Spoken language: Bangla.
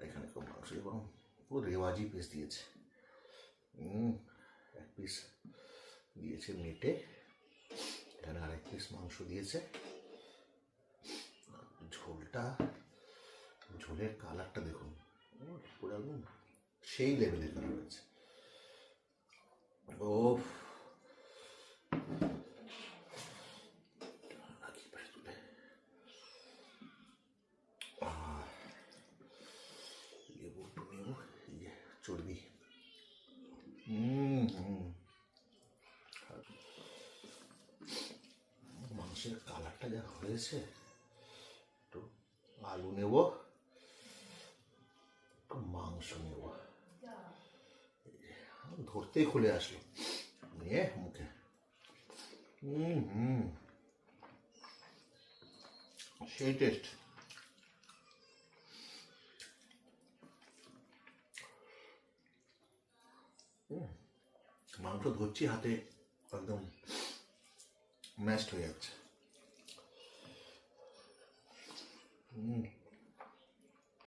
এখানে খুব মাংস এবং পুরো রেওয়াজি পিস দিয়েছে। এক পিস দিয়েছে মেটে, এখানে আরেক পিস মাংস দিয়েছে। ঝোলটা, ঝোলের কালারটা দেখুন, পুরো একদম সেই লেভেলের কালার হয়েছে। ও চর্বি, মাংসের কালারটা যা হয়েছে। একটু আলু নেব, একটু মাংস নেব, ধরতেই খুলে আসলো, নিয়ে মুখে সেই টেস্ট। মাংস ধরছি হাতে, একদম ম্যাশড হয়ে যাচ্ছে।